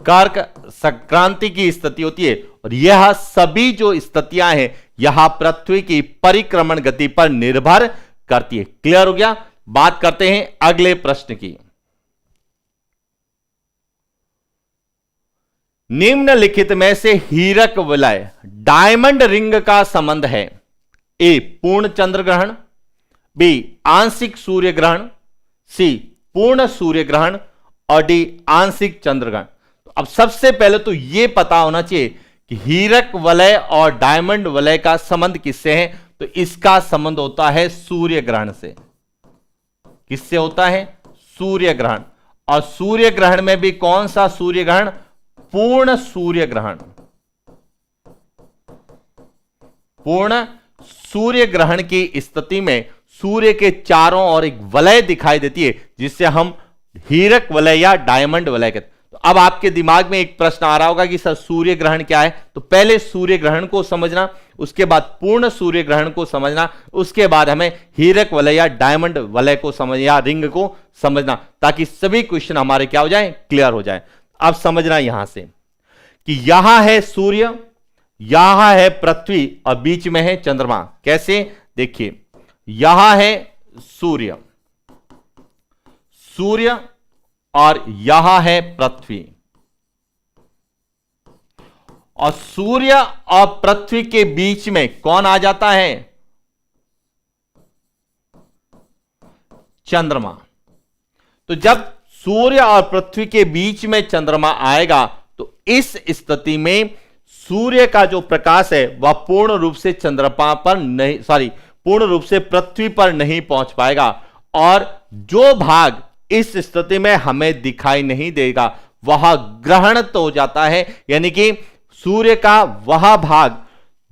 कर्क संक्रांति की स्थिति होती है। और यह सभी जो स्थितियां हैं यह पृथ्वी की परिक्रमण गति पर निर्भर करती है। क्लियर हो गया? बात करते हैं अगले प्रश्न की। निम्नलिखित में से हीरक वलय डायमंड रिंग का संबंध है। ए पूर्ण चंद्र ग्रहण, बी आंशिक सूर्य ग्रहण, सी पूर्ण सूर्य ग्रहण और डी आंशिक चंद्र ग्रहण। तो अब सबसे पहले तो यह पता होना चाहिए कि हीरक वलय और डायमंड वलय का संबंध किससे है? तो इसका संबंध होता है सूर्य ग्रहण से। किससे होता है? सूर्य ग्रहण। और सूर्य ग्रहण में भी कौन सा सूर्य ग्रहण? पूर्ण सूर्य ग्रहण। पूर्ण सूर्य ग्रहण की स्थिति में सूर्य के चारों ओर एक वलय दिखाई देती है जिससे हम हीरक वलय या डायमंड वलय कहते हैं। तो अब आपके दिमाग में एक प्रश्न आ रहा होगा कि सर सूर्य ग्रहण क्या है? तो पहले सूर्य ग्रहण को समझना, उसके बाद पूर्ण सूर्य ग्रहण को समझना, उसके बाद हमें हीरक वलय या डायमंड वलय को समझ या रिंग को समझना, ताकि सभी क्वेश्चन हमारे क्या हो जाए? क्लियर हो जाए। अब समझना यहां से कि यहां है सूर्य, यहां है पृथ्वी और बीच में है चंद्रमा। कैसे? देखिए, यहां है सूर्य, सूर्य और यहां है पृथ्वी। और सूर्य और पृथ्वी के बीच में कौन आ जाता है? चंद्रमा। तो जब सूर्य और पृथ्वी के बीच में चंद्रमा आएगा तो इस स्थिति में सूर्य का जो प्रकाश है वह पूर्ण रूप से चंद्रमा पर नहीं, पूर्ण रूप से पृथ्वी पर नहीं पहुंच पाएगा, और जो भाग इस स्थिति में हमें दिखाई नहीं देगा वह ग्रहणत हो जाता है। यानी कि सूर्य का वह भाग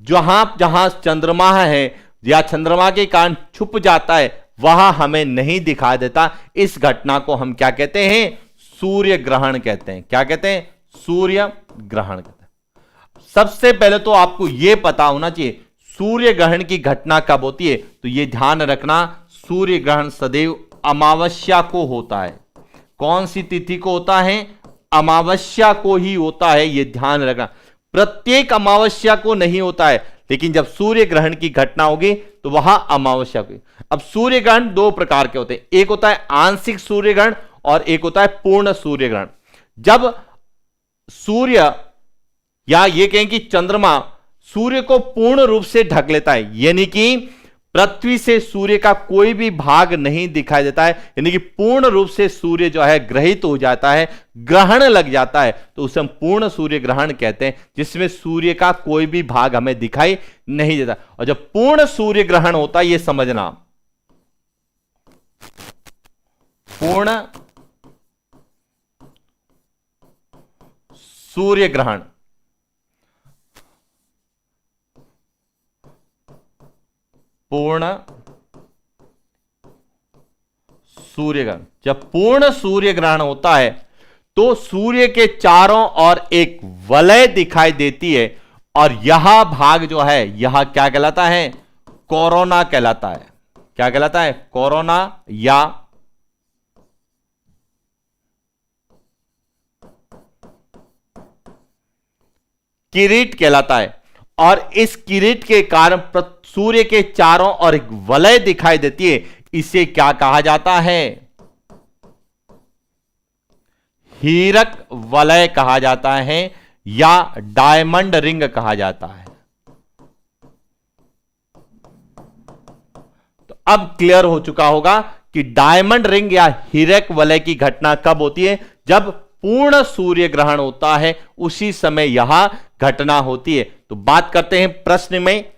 जहां जहां चंद्रमा है या चंद्रमा के कारण छुप जाता है वह हमें नहीं दिखाई देता। इस घटना को हम क्या कहते हैं? सूर्य ग्रहण कहते हैं। क्या कहते हैं? सूर्य ग्रहण कहते हैं। सबसे पहले तो आपको यह पता होना चाहिए सूर्य ग्रहण की घटना कब होती है। तो यह ध्यान रखना, सूर्य ग्रहण सदैव अमावस्या को होता है। कौन सी तिथि को होता है? अमावस्या को ही होता है, यह ध्यान रखना। प्रत्येक अमावस्या को नहीं होता है, लेकिन जब सूर्य ग्रहण की घटना होगी तो वह अमावस्या को। अब सूर्य ग्रहण दो प्रकार के होते हैं, एक होता है आंशिक सूर्य ग्रहण और एक होता है पूर्ण सूर्य ग्रहण। जब सूर्य या ये कहें कि चंद्रमा सूर्य को पूर्ण रूप से ढक लेता है, यानी कि पृथ्वी से सूर्य का कोई भी भाग नहीं दिखाई देता है, यानी कि पूर्ण रूप से सूर्य जो है ग्रहित हो जाता है, ग्रहण लग जाता है, तो उसे हम पूर्ण सूर्य ग्रहण कहते हैं, जिसमें सूर्य का कोई भी भाग हमें दिखाई नहीं देता। और जब पूर्ण सूर्य ग्रहण होता है, यह समझना, पूर्ण सूर्य ग्रहण, पूर्ण सूर्य ग्रहण, जब पूर्ण सूर्य ग्रहण होता है तो सूर्य के चारों ओर एक वलय दिखाई देती है, और यह भाग जो है यह क्या कहलाता है? कोरोना कहलाता है। क्या कहलाता है? कोरोना या किरीट कहलाता है। और इस किरीट के कारण सूर्य के चारों ओर एक वलय दिखाई देती है, इसे क्या कहा जाता है? हीरक वलय कहा जाता है या डायमंड रिंग कहा जाता है। तो अब क्लियर हो चुका होगा कि डायमंड रिंग या हीरक वलय की घटना कब होती है? जब पूर्ण सूर्य ग्रहण होता है, उसी समय यह घटना होती है। तो बात करते हैं प्रश्न में।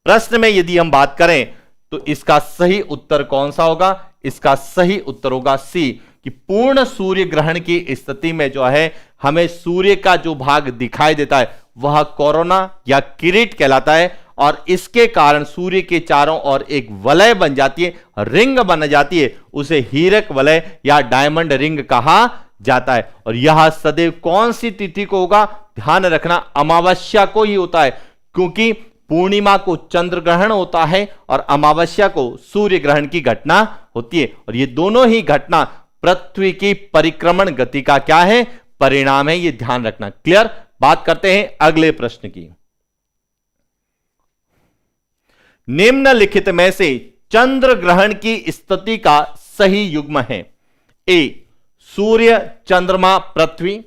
प्रश्न में यदि हम बात करें तो इसका सही उत्तर कौन सा होगा? इसका सही उत्तर होगा सी, कि पूर्ण सूर्य ग्रहण की स्थिति में जो है हमें सूर्य का जो भाग दिखाई देता है वह कोरोना या किरीट कहलाता है, और इसके कारण सूर्य के चारों ओर एक वलय बन जाती है, रिंग बन जाती है, उसे हीरक वलय या डायमंड रिंग कहा जाता है। और यह सदैव कौन सी तिथि को होगा? ध्यान रखना, अमावस्या को ही होता है, क्योंकि पूर्णिमा को चंद्र ग्रहण होता है और अमावस्या को सूर्य ग्रहण की घटना होती है। और ये दोनों ही घटना पृथ्वी की परिक्रमण गति का क्या है? परिणाम है, ये ध्यान रखना। क्लियर? बात करते हैं अगले प्रश्न की। निम्नलिखित में से चंद्र ग्रहण की स्थिति का सही युग्म है? ए सूर्य चंद्रमा पृथ्वी,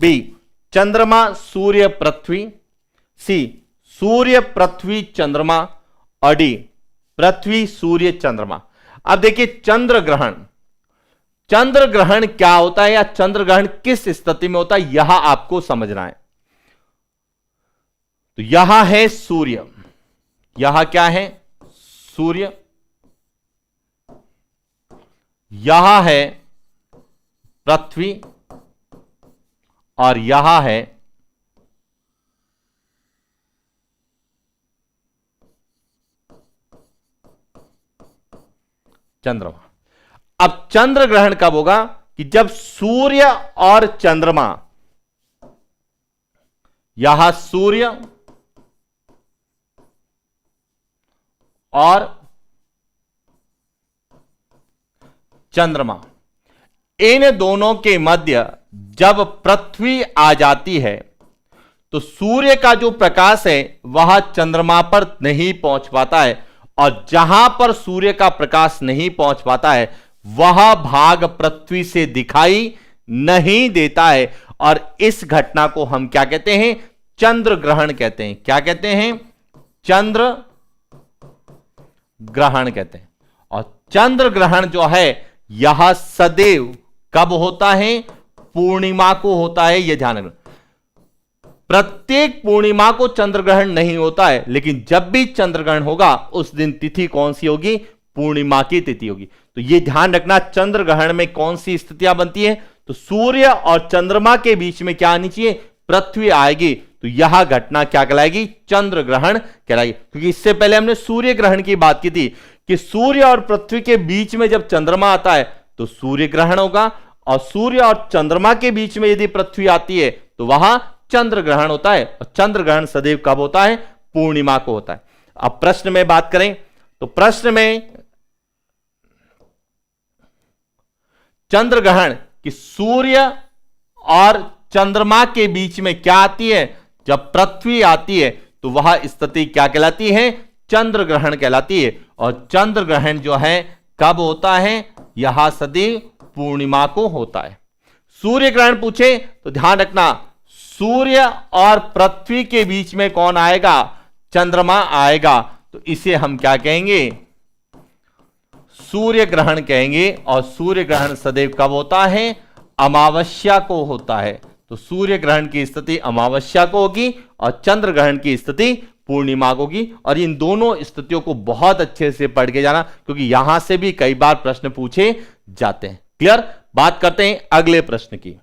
बी चंद्रमा सूर्य पृथ्वी, सी सूर्य पृथ्वी चंद्रमा, और डी पृथ्वी सूर्य चंद्रमा। अब देखिए चंद्र ग्रहण, चंद्र ग्रहण क्या होता है या चंद्र ग्रहण किस स्थिति में होता है, यह आपको समझना है। तो यह है सूर्य, यह क्या है? सूर्य, यह है पृथ्वी, और यह है चंद्रमा। अब चंद्र ग्रहण कब होगा? कि जब सूर्य और चंद्रमा, यह सूर्य और चंद्रमा, इन दोनों के मध्य जब पृथ्वी आ जाती है तो सूर्य का जो प्रकाश है वह चंद्रमा पर नहीं पहुंच पाता है, और जहां पर सूर्य का प्रकाश नहीं पहुंच पाता है वह भाग पृथ्वी से दिखाई नहीं देता है, और इस घटना को हम क्या कहते हैं? चंद्र ग्रहण कहते हैं। क्या कहते हैं? चंद्र ग्रहण कहते हैं। और चंद्र ग्रहण जो है यह सदैव कब होता है? पूर्णिमा को होता है, यह ध्यान रखना। प्रत्येक पूर्णिमा को चंद्र ग्रहण नहीं होता है, लेकिन जब भी चंद्र ग्रहण होगा उस दिन तिथि कौन सी होगी? पूर्णिमा की तिथि होगी। तो यह ध्यान रखना, चंद्र ग्रहण में कौन सी स्थितियां बनती है? तो सूर्य और चंद्रमा के बीच में क्या आनी चाहिए? पृथ्वी आएगी। तो यह घटना क्या कहलाएगी? चंद्र ग्रहण कहलाएगी। क्योंकि इससे पहले हमने सूर्य ग्रहण की बात की थी कि सूर्य और पृथ्वी के बीच में जब चंद्रमा आता है तो सूर्य ग्रहण होगा, और सूर्य और चंद्रमा के बीच में यदि पृथ्वी आती है तो वहां चंद्र ग्रहण होता है। और चंद्र ग्रहण सदैव कब होता है? पूर्णिमा को होता है। अब प्रश्न में बात करें तो प्रश्न में चंद्र ग्रहण कि सूर्य और चंद्रमा के बीच में क्या आती है? जब पृथ्वी आती है तो वह स्थिति क्या कहलाती है? चंद्र ग्रहण कहलाती है। और चंद्र ग्रहण जो है कब होता है? यह सदैव पूर्णिमा को होता है। सूर्य ग्रहण पूछे तो ध्यान रखना, सूर्य और पृथ्वी के बीच में कौन आएगा? चंद्रमा आएगा। तो इसे हम क्या कहेंगे? सूर्य ग्रहण कहेंगे। और सूर्य ग्रहण सदैव कब होता है? अमावस्या को होता है। तो सूर्य ग्रहण की स्थिति अमावस्या को होगी और चंद्र ग्रहण की स्थिति पूर्णिमा को होगी। और इन दोनों स्थितियों को बहुत अच्छे से पढ़ के जाना, क्योंकि यहां से भी कई बार प्रश्न पूछे जाते हैं। क्लियर? बात करते हैं अगले प्रश्न की।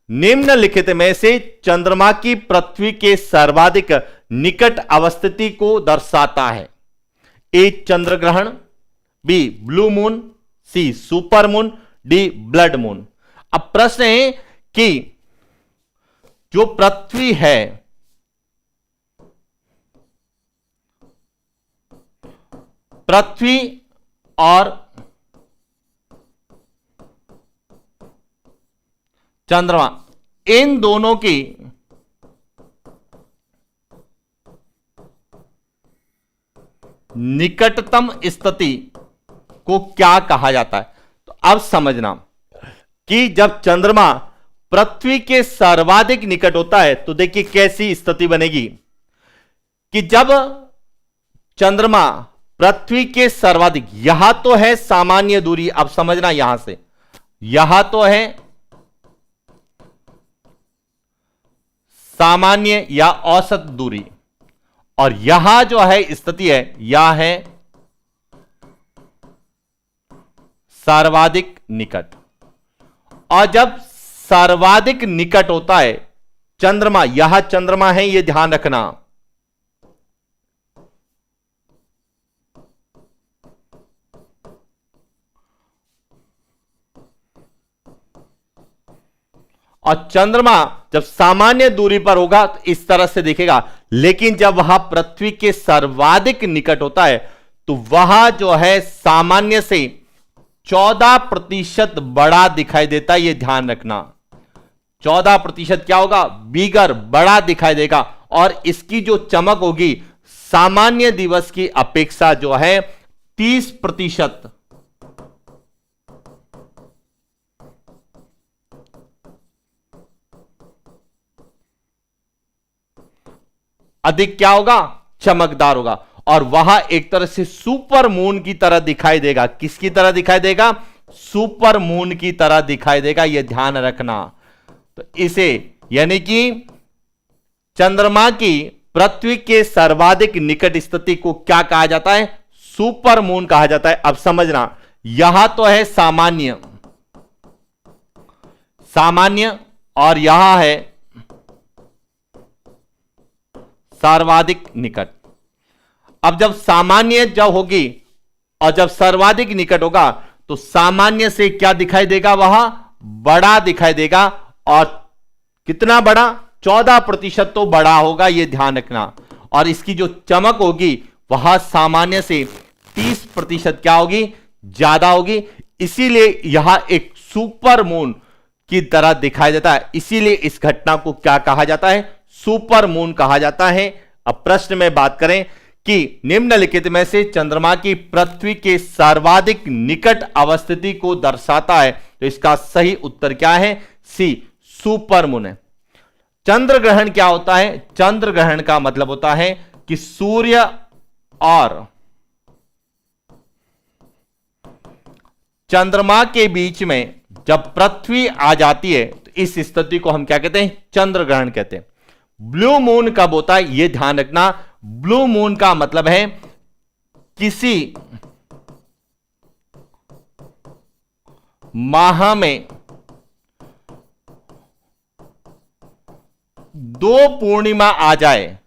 निम्नलिखित में से चंद्रमा की पृथ्वी के सर्वाधिक निकट अवस्थिति को दर्शाता है? ए चंद्र ग्रहण, B blue moon, C super moon, D blood moon. अब प्रश्न है कि जो पृथ्वी है पृथ्वी और चंद्रमा, इन दोनों की निकटतम स्थिति को क्या कहा जाता है? तो अब समझना कि जब चंद्रमा पृथ्वी के सर्वाधिक निकट होता है तो देखिए कैसी स्थिति बनेगी कि जब चंद्रमा पृथ्वी के सर्वाधिक, यहां तो है सामान्य दूरी, अब समझना यहां से, यहां तो है सामान्य या औसत दूरी, और यहां जो है स्थिति है यह है सर्वाधिक निकट। और जब सर्वाधिक निकट होता है चंद्रमा, यह चंद्रमा है, यह ध्यान रखना, और चंद्रमा जब सामान्य दूरी पर होगा तो इस तरह से दिखेगा, लेकिन जब वह पृथ्वी के सर्वाधिक निकट होता है तो वह जो है सामान्य से 14% बड़ा दिखाई देता है। यह ध्यान रखना, 14% क्या होगा? बिगर, बड़ा दिखाई देगा। और इसकी जो चमक होगी सामान्य दिवस की अपेक्षा जो है 30% अधिक क्या होगा? चमकदार होगा। और वह एक तरह से सुपर मून की तरह दिखाई देगा। किसकी तरह दिखाई देगा? सुपर मून की तरह दिखाई देगा, यह ध्यान रखना। तो इसे यानी कि चंद्रमा की पृथ्वी के सर्वाधिक निकट स्थिति को क्या कहा जाता है? सुपर मून कहा जाता है। अब समझना, यहां तो है सामान्य, सामान्य, और यहां है सर्वाधिक निकट। अब जब सामान्य जब होगी और जब सर्वाधिक निकट होगा तो सामान्य से क्या दिखाई देगा? वह बड़ा दिखाई देगा। और कितना बड़ा? 14% तो बड़ा होगा, यह ध्यान रखना। और इसकी जो चमक होगी वह सामान्य से 30% क्या होगी? ज्यादा होगी। इसीलिए यह एक सुपर मून की तरह दिखाई देता है। इसीलिए इस घटना को क्या कहा जाता है? सुपर मून कहा जाता है। अब प्रश्न में बात करें कि निम्नलिखित में से चंद्रमा की पृथ्वी के सर्वाधिक निकट अवस्थिति को दर्शाता है, तो इसका सही उत्तर क्या है? सी, सुपर मून है। चंद्र ग्रहण क्या होता है? चंद्र ग्रहण का मतलब होता है कि सूर्य और चंद्रमा के बीच में जब पृथ्वी आ जाती है तो इस स्थिति को हम क्या कहते हैं? चंद्र ग्रहण कहते हैं। ब्लू मून कब होता है यह ध्यान रखना। ब्लू मून का मतलब है किसी माह में 2 पूर्णिमा आ जाए।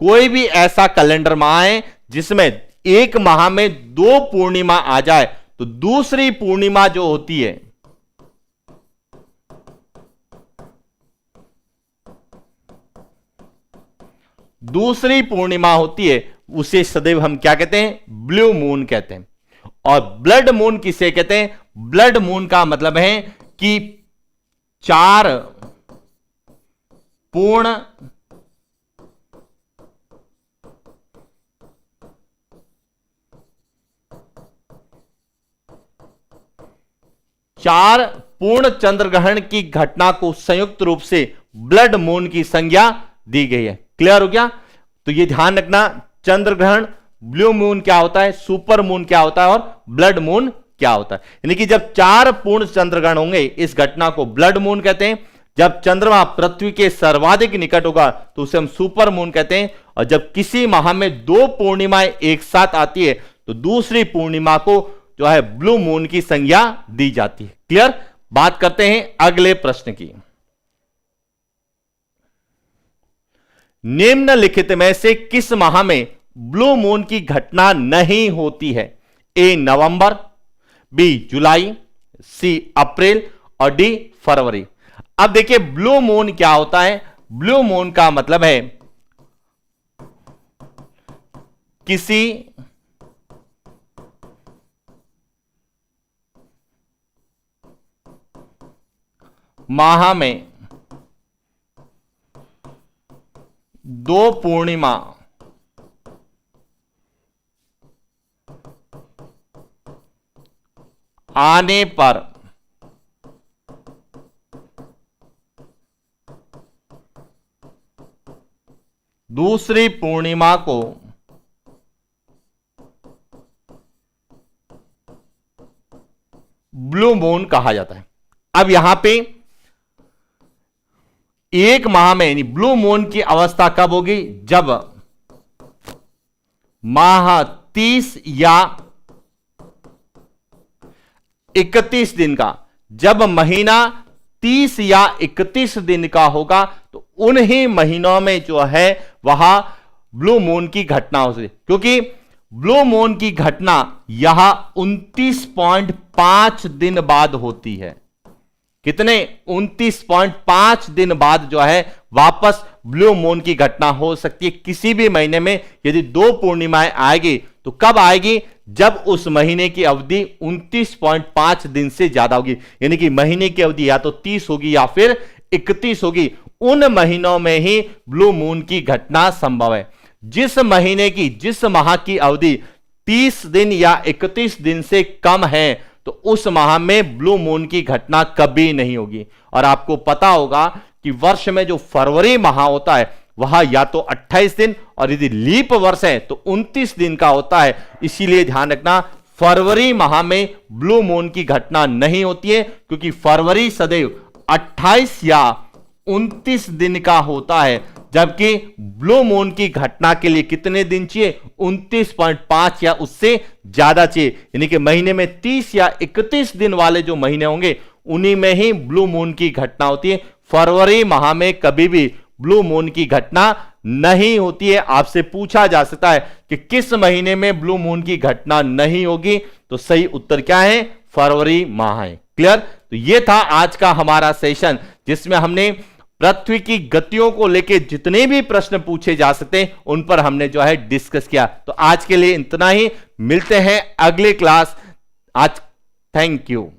कोई भी ऐसा कैलेंडर माह है जिसमें एक माह में 2 पूर्णिमा आ जाए तो दूसरी पूर्णिमा जो होती है, दूसरी पूर्णिमा होती है, उसे सदैव हम क्या कहते हैं? ब्लू मून कहते हैं। और ब्लड मून किसे कहते हैं? ब्लड मून का मतलब है कि 4 पूर्ण चंद्र ग्रहण की घटना को संयुक्त रूप से ब्लड मून की संज्ञा दी गई है। क्लियर हो गया? तो ये ध्यान रखना, चंद्र ग्रहण, ब्लू मून क्या होता है, सुपर मून क्या होता है और ब्लड मून क्या होता है। यानी कि जब 4 पूर्ण चंद्र ग्रहण होंगे इस घटना को ब्लड मून कहते हैं। जब चंद्रमा पृथ्वी के सर्वाधिक निकट होगा तो उसे हम सुपर मून कहते हैं। और जब किसी माह में 2 पूर्णिमाएं एक साथ आती है तो दूसरी पूर्णिमा को जो है ब्लू मून की संज्ञा दी जाती है। क्लियर? बात करते हैं अगले प्रश्न की। निम्नलिखित में से किस माह में ब्लू मून की घटना नहीं होती है? ए नवंबर, बी जुलाई, सी अप्रैल और डी फरवरी। अब देखिए ब्लू मून क्या होता है। ब्लू मून का मतलब है किसी माह में 2 पूर्णिमा आने पर दूसरी पूर्णिमा को ब्लू मून कहा जाता है। अब यहां पे एक माह में यानी ब्लू मून की अवस्था कब होगी? जब माह 30 या 31 दिन का, जब महीना 30 या 31 दिन का होगा तो उन्हीं महीनों में जो है वहां ब्लू मून की घटना हो सकती, क्योंकि ब्लू मून की घटना यहां 29.5 दिन बाद होती है। कितने? 29.5 दिन बाद जो है वापस ब्लू मून की घटना हो सकती है। किसी भी महीने में यदि 2 पूर्णिमाएं आएगी तो कब आएगी? जब उस महीने की अवधि 29.5 दिन से ज्यादा होगी। यानी कि महीने की अवधि या तो 30 होगी या फिर 31 होगी। उन महीनों में ही ब्लू मून की घटना संभव है। जिस माह की अवधि 30 दिन या 31 दिन से कम है तो उस माह में ब्लू मून की घटना कभी नहीं होगी। और आपको पता होगा कि वर्ष में जो फरवरी माह होता है वह या तो 28 दिन और यदि लीप वर्ष है तो 29 दिन का होता है। इसीलिए ध्यान रखना, फरवरी माह में ब्लू मून की घटना नहीं होती है, क्योंकि फरवरी सदैव 28 या 29 दिन का होता है। जबकि ब्लू मून की घटना के लिए कितने दिन चाहिए? 29.5 या उससे ज्यादा चाहिए। यानी कि महीने में 30 या 31 दिन वाले जो महीने होंगे उन्हीं में ही ब्लू मून की घटना होती है। फरवरी माह में कभी भी ब्लू मून की घटना नहीं होती है। आपसे पूछा जा सकता है कि किस महीने में ब्लू मून की घटना नहीं होगी, तो सही उत्तर क्या है? फरवरी माह है। क्लियर? तो यह था आज का हमारा सेशन, जिसमें हमने पृथ्वी की गतियों को लेकर जितने भी प्रश्न पूछे जा सकते हैं उन पर हमने जो है डिस्कस किया। तो आज के लिए इतना ही, मिलते हैं अगले क्लास। आज थैंक यू।